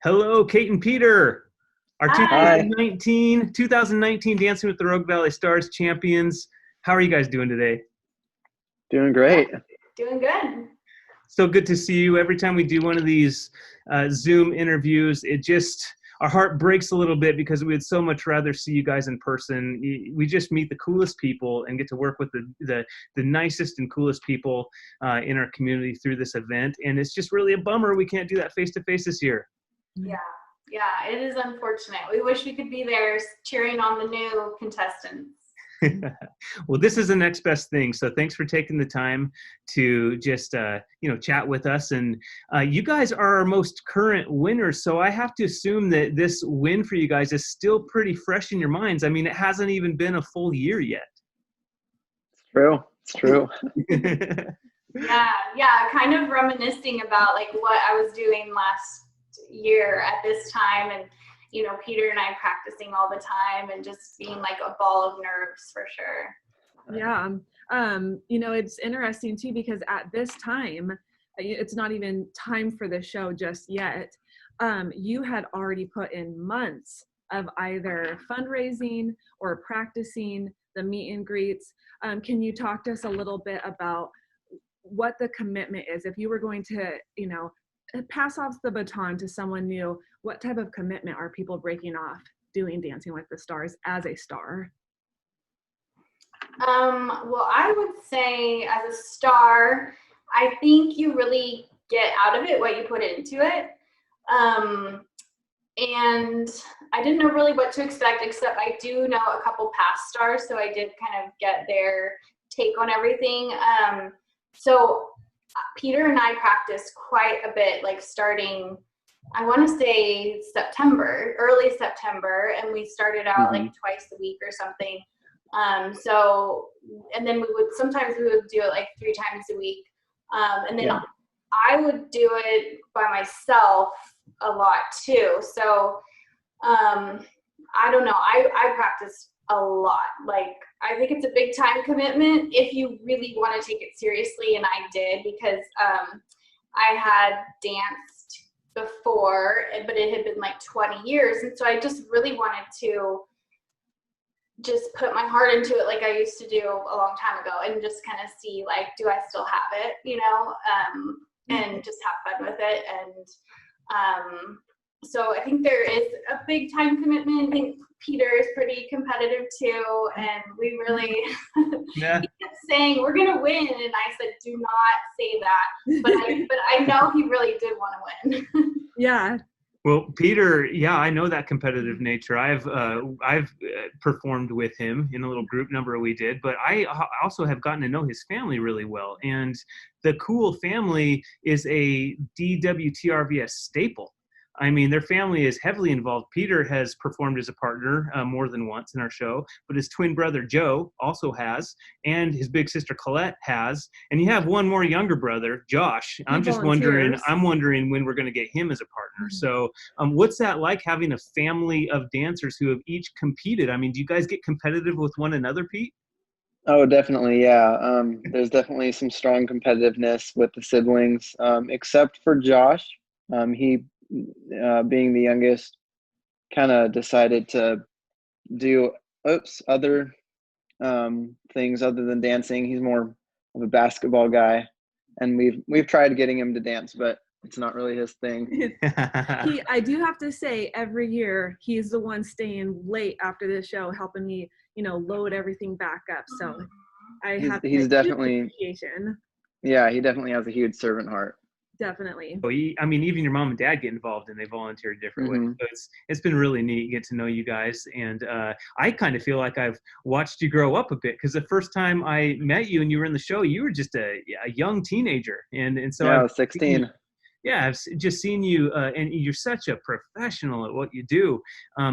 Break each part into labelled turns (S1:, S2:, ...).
S1: Hello, Kate and Peter, our
S2: Hi,
S1: 2019 Dancing with the Rogue Valley Stars champions. How are you guys doing today?
S2: doing great.
S3: Doing good.
S1: So good to see you. Every time we do one of these Zoom interviews, our heart breaks a little bit because we would so much rather see you guys in person. We just meet the coolest people and get to work with the nicest and coolest people in our community through this event. And it's just really a bummer we can't do that face-to-face this year.
S3: Yeah, it is unfortunate. We wish we could be there cheering on the new contestants.
S1: Well, this is the next best thing. So thanks for taking the time to just, chat with us. And you guys are our most current winners. So I have to assume that this win for you guys is still pretty fresh in your minds. I mean, it hasn't even been a full year yet.
S2: It's true.
S3: Yeah, kind of reminiscing about like what I was doing last year at this time, and Peter and I practicing all the time and just being like a ball of nerves for sure.
S4: Yeah. It's interesting too, because at this time, it's not even time for the show just yet. You had already put in months of either fundraising or practicing the meet and greets. Can you talk to us a little bit about what the commitment is? If you were going to, pass off the baton to someone new, what type of commitment are people breaking off doing Dancing with the Stars as a star?
S3: Well, I would say as a star, I think you really get out of it what you put into it. And I didn't know really what to expect, except I do know a couple past stars, so I did kind of get their take on everything. So Peter and I practiced quite a bit, like starting, I want to say early September, and we started out like twice a week or something. And then sometimes we would do it like 3 times a week. And then I would do it by myself a lot too. So, I don't know. I practice a lot. Like, I think it's a big time commitment if you really want to take it seriously. And I did, because, I had danced before, but it had been like 20 years. And so I just really wanted to just put my heart into it like I used to do a long time ago, and just kind of see, like, do I still have it, and just have fun with it. And so I think there is a big time commitment. I think Peter is pretty competitive too, and we really he kept saying we're gonna win, and I said, do not say that. But I know he really did want to win.
S4: Yeah.
S1: Well, Peter, I know that competitive nature. I've performed with him in a little group number we did, but I also have gotten to know his family really well. And the Kuhl family is a DWTRVS staple. I mean, their family is heavily involved. Peter has performed as a partner more than once in our show, but his twin brother Joe also has, and his big sister Colette has, and you have one more younger brother, Josh. I'm wondering when we're going to get him as a partner. So what's that like, having a family of dancers who have each competed? I mean, do you guys get competitive with one another, Pete?
S2: Oh, definitely. Yeah. There's definitely some strong competitiveness with the siblings, except for Josh. He, being the youngest, kind of decided to do other things other than dancing. He's more of a basketball guy, and we've tried getting him to dance, but it's not really his thing.
S4: I do have to say, every year he's the one staying late after the show, helping me, load everything back up. So he's
S2: definitely
S4: appreciation.
S2: Yeah, he definitely has a huge servant heart.
S4: Definitely.
S1: So even your mom and dad get involved, and they volunteer different ways. So it's been really neat to get to know you guys. And I kind of feel like I've watched you grow up a bit, because the first time I met you and you were in the show, you were just a young teenager. And so
S2: I was 16.
S1: I've just seen you, and you're such a professional at what you do.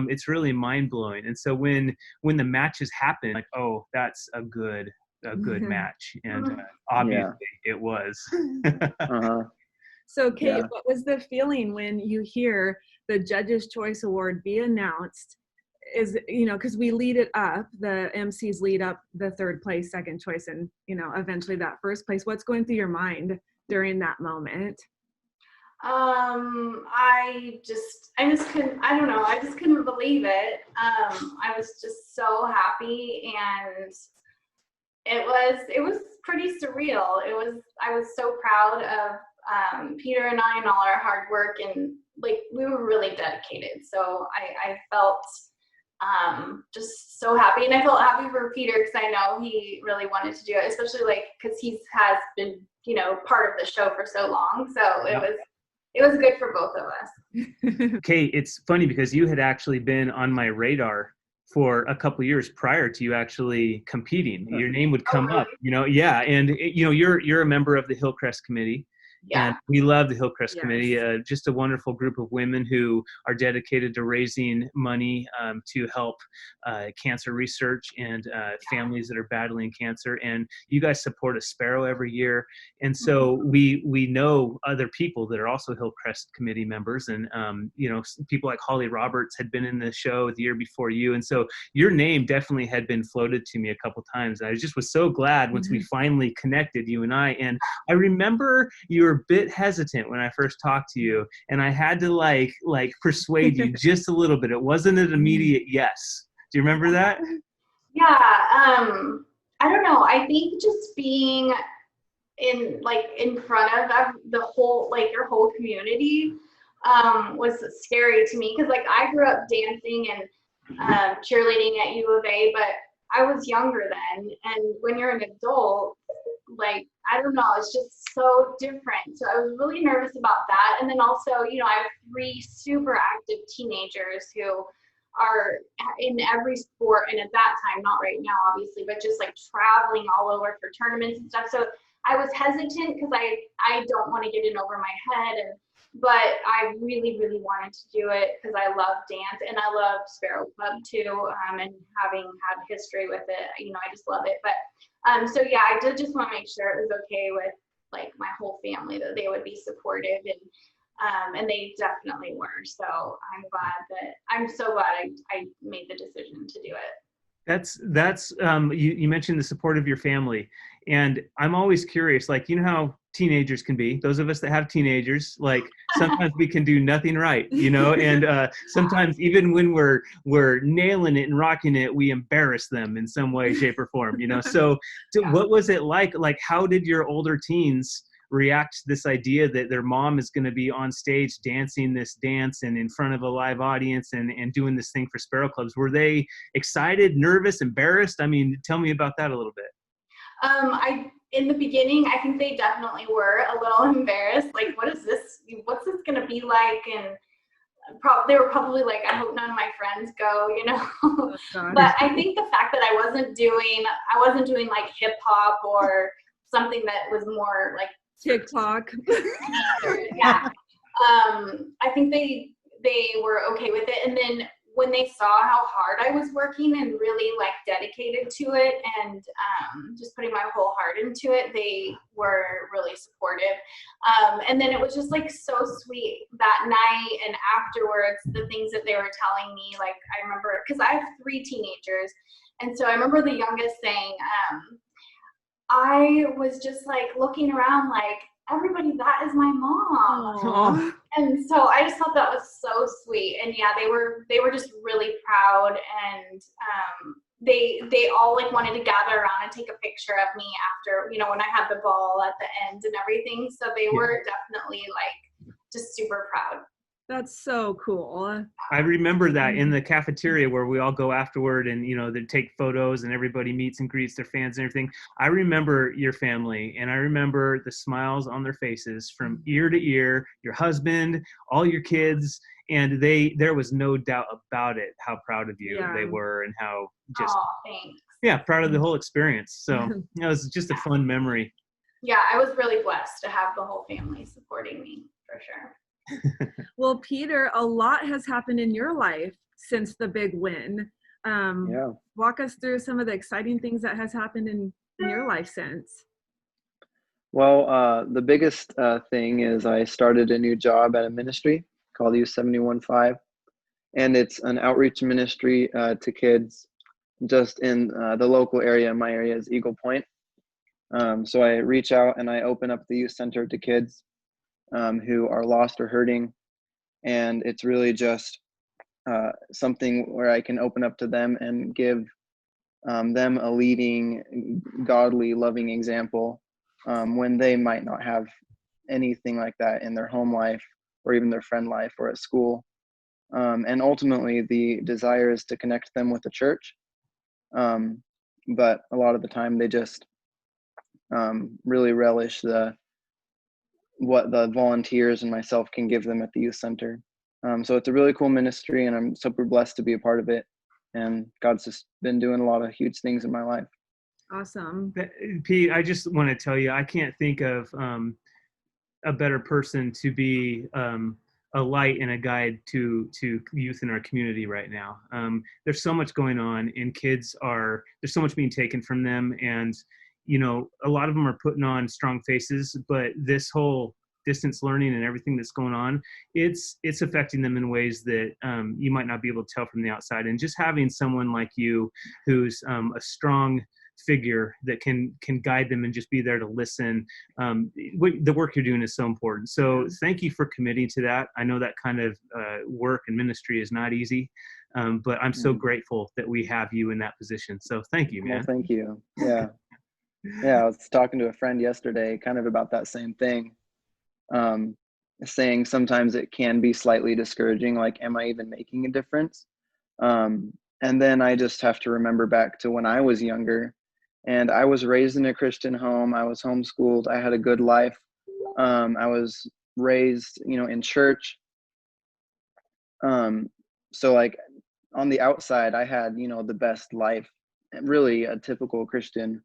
S1: It's really mind blowing. And so when the matches happen, like, oh, that's a good match, and obviously it was.
S4: So, Kate, what was the feeling when you hear the Judges' Choice Award be announced? Because we lead it up, the MCs lead up the third place, second choice, and, eventually that first place. What's going through your mind during that moment?
S3: I just couldn't, I don't know, I just couldn't believe it. I was just so happy, and it was pretty surreal. I was so proud of Peter and I and all our hard work, and like we were really dedicated. So I felt just so happy, and I felt happy for Peter because I know he really wanted to do it, especially like because he has been, you know, part of the show for so long. So it was good for both of us.
S1: Okay, it's funny because you had actually been on my radar for a couple of years prior to you actually competing. Your name would come up, you know, yeah, and you know, you're a member of the Hillcrest Committee.
S3: Yeah.
S1: And we love the Hillcrest
S4: Yes.
S1: Committee, just a wonderful group of women who are dedicated to raising money to help cancer research and families that are battling cancer. And you guys support a sparrow every year. And so we know other people that are also Hillcrest Committee members. And, you know, people like Holly Roberts had been in the show the year before you. And so your name definitely had been floated to me a couple times. I just was so glad once we finally connected, you and I. And I remember you were a bit hesitant when I first talked to you, and I had to like persuade you just a little bit. It wasn't an immediate yes. Do you remember that?
S3: Yeah. I don't know. I think just being in front of the whole, like your whole community, was scary to me because like I grew up dancing and cheerleading at U of A, but I was younger then, and when you're an adult, like I don't know, it's just so different. So I was really nervous about that. And then also, you know, I have 3 super active teenagers who are in every sport, and at that time, not right now obviously, but just like traveling all over for tournaments and stuff. So I was hesitant because I don't want to get in over my head, but I really, really wanted to do it because I love dance and I love Sparrow Club too. And having had history with it, you know, I just love it. But so yeah, I did just want to make sure it was okay with like my whole family, that they would be supportive, and they definitely were. So I'm so glad I made the decision to do it.
S1: That's you mentioned the support of your family, and I'm always curious, like, you know how teenagers can be, those of us that have teenagers, like sometimes we can do nothing right, you know, and sometimes even when we're nailing it and rocking it, we embarrass them in some way, shape, or form, you know. So what was it like how did your older teens react to this idea that their mom is going to be on stage dancing this dance and in front of a live audience and doing this thing for Sparrow Clubs? Were they excited, nervous, embarrassed? I mean, tell me about that a little bit.
S3: In the beginning, I think they definitely were a little embarrassed. Like, what's this going to be like? And they were probably like, I hope none of my friends go, you know. But I think the fact that I wasn't doing like hip hop or something that was more like
S4: TikTok.
S3: Yeah. I think they were okay with it. And then when they saw how hard I was working and really like dedicated to it and just putting my whole heart into it, they were really supportive. And then it was just like so sweet that night and afterwards, the things that they were telling me. Like I remember, because I have 3 teenagers, and so I remember the youngest saying, I was just like looking around like, everybody, that is my mom.
S4: Aww.
S3: And so I just thought that was so sweet. And yeah, they were just really proud, and they all like wanted to gather around and take a picture of me after, you know, when I had the ball at the end and everything. So they were definitely like just super proud.
S4: That's so cool.
S1: I remember that in the cafeteria where we all go afterward and, you know, they take photos and everybody meets and greets their fans and everything. I remember your family, and I remember the smiles on their faces from ear to ear, your husband, all your kids, and there was no doubt about it how proud of you they were, and how just
S3: thanks.
S1: proud of the whole experience. So it was just a fun memory.
S3: Yeah, I was really blessed to have the whole family supporting me, for sure.
S4: Well, Peter, a lot has happened in your life since the big win. Walk us through some of the exciting things that has happened in your life since.
S2: Well, the biggest thing is I started a new job at a ministry called U715, and it's an outreach ministry to kids just in the local area. My area is Eagle Point. So I reach out and I open up the youth center to kids. who are lost or hurting. And it's really just something where I can open up to them and give them a leading, godly, loving example when they might not have anything like that in their home life or even their friend life or at school. And ultimately, the desire is to connect them with the church. But a lot of the time, they just really relish what the volunteers and myself can give them at the youth center. So it's a really cool ministry, and I'm super blessed to be a part of it. And God's just been doing a lot of huge things in my life.
S4: Awesome.
S1: Pete, I just want to tell you, I can't think of a better person to be a light and a guide to youth in our community right now. There's so much going on, and there's so much being taken from them, and a lot of them are putting on strong faces, but this whole distance learning and everything that's going on, it's affecting them in ways that you might not be able to tell from the outside. And just having someone like you who's a strong figure that can guide them and just be there to listen, the work you're doing is so important. So thank you for committing to that. I know that kind of work and ministry is not easy, but I'm so grateful that we have you in that position. So thank you, man.
S2: Well, thank you. Yeah. I was talking to a friend yesterday kind of about that same thing, saying sometimes it can be slightly discouraging, like, am I even making a difference? And then I just have to remember back to when I was younger, and I was raised in a Christian home. I was homeschooled. I had a good life. I was raised, in church. So like on the outside, I had, the best life, really a typical Christian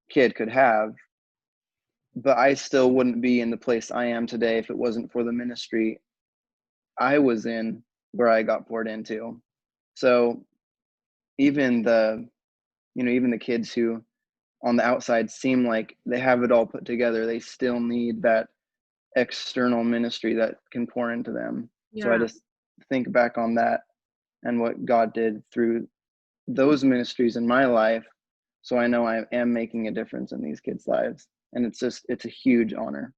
S2: kid could have, but I still wouldn't be in the place I am today if it wasn't for the ministry I was in, where I got poured into. So even the kids who on the outside seem like they have it all put together, they still need that external ministry that can pour into them. Yeah. So I just think back on that and what God did through those ministries in my life. So I know I am making a difference in these kids' lives. And it's a huge honor.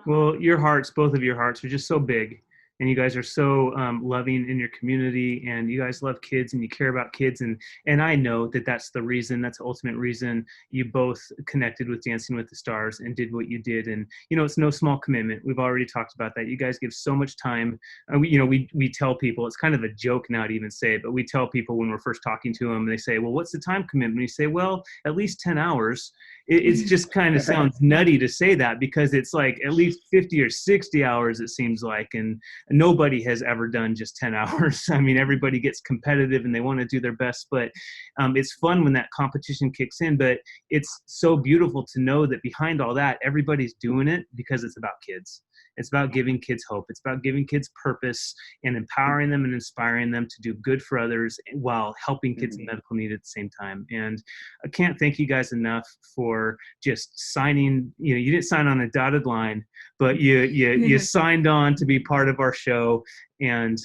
S1: Well, both of your hearts are just so big. And you guys are so loving in your community, and you guys love kids and you care about kids. And I know that's the ultimate reason you both connected with Dancing with the Stars and did what you did. And, it's no small commitment. We've already talked about that. You guys give so much time. We tell people, it's kind of a joke now to even say it, but we tell people when we're first talking to them, they say, well, what's the time commitment? You say, well, at least 10 hours. It's just kind of sounds nutty to say that, because it's like at least 50 or 60 hours, it seems like. And nobody has ever done just 10 hours. I mean, everybody gets competitive and they want to do their best, but it's fun when that competition kicks in. But it's so beautiful to know that behind all that, everybody's doing it because it's about kids. It's about giving kids hope. It's about giving kids purpose and empowering them and inspiring them to do good for others while helping kids in medical need at the same time. And I can't thank you guys enough for just signing. You didn't sign on a dotted line, but you signed on to be part of our show. And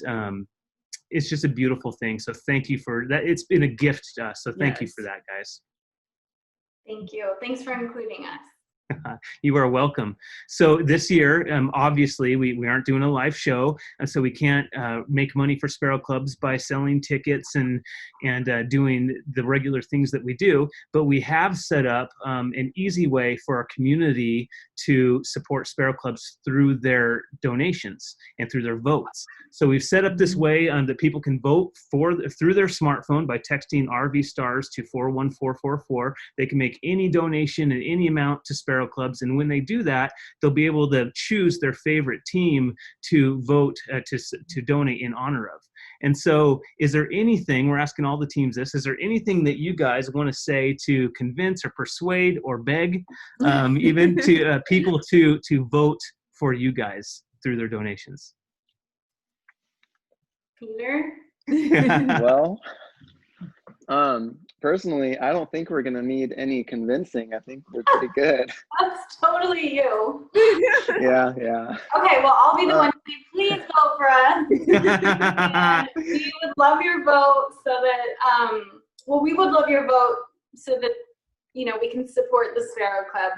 S1: it's just a beautiful thing. So thank you for that. It's been a gift to us. So thank you for that, guys.
S3: Thank you. Thanks for including us.
S1: You are welcome. So this year, obviously, we aren't doing a live show, so we can't make money for Sparrow Clubs by selling tickets and doing the regular things that we do. But we have set up an easy way for our community to support Sparrow Clubs through their donations and through their votes. So we've set up this way that people can vote through their smartphone by texting RV Stars to 41444. They can make any donation and any amount to Sparrow Clubs, and when they do that, they'll be able to choose their favorite team to vote to donate in honor of. And so is there anything, we're asking all the teams this, is there anything that you guys want to say to convince or persuade or beg even to people to vote for you guys through their donations?
S3: Peter?
S2: Well, personally, I don't think we're going to need any convincing. I think we're pretty good.
S3: That's totally you.
S2: Yeah.
S3: Okay, well, I'll be the one to say, please vote for us. And we would love your vote so that, we would love your vote so that, we can support the Sparrow Club.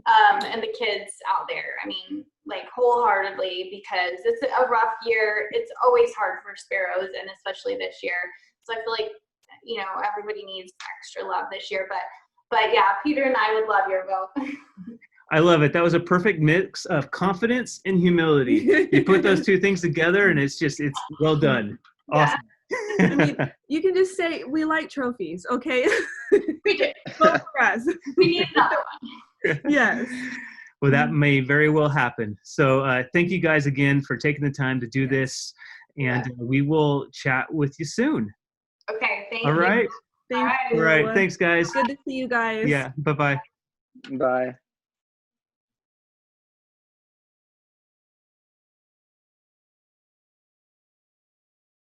S3: and the kids out there. I mean, like wholeheartedly, because it's a rough year. It's always hard for sparrows, and especially this year. So I feel like, you know, everybody needs extra love this year. But yeah, Peter and I would love your vote.
S1: I love it. That was a perfect mix of confidence and humility. You put those two things together, and it's well done. Awesome.
S4: I mean, you can just say we like trophies, okay?
S3: We do.
S4: Vote for us.
S3: We need another one.
S4: Yes.
S1: Well, that may very well happen. So thank you guys again for taking the time to do this, and we will chat with you soon.
S3: Okay, thank
S1: All
S3: you.
S1: right.
S4: Thank
S1: All
S4: you.
S1: right. Thanks, guys.
S4: Good to see you guys.
S1: Yeah. Bye-bye.
S2: Bye.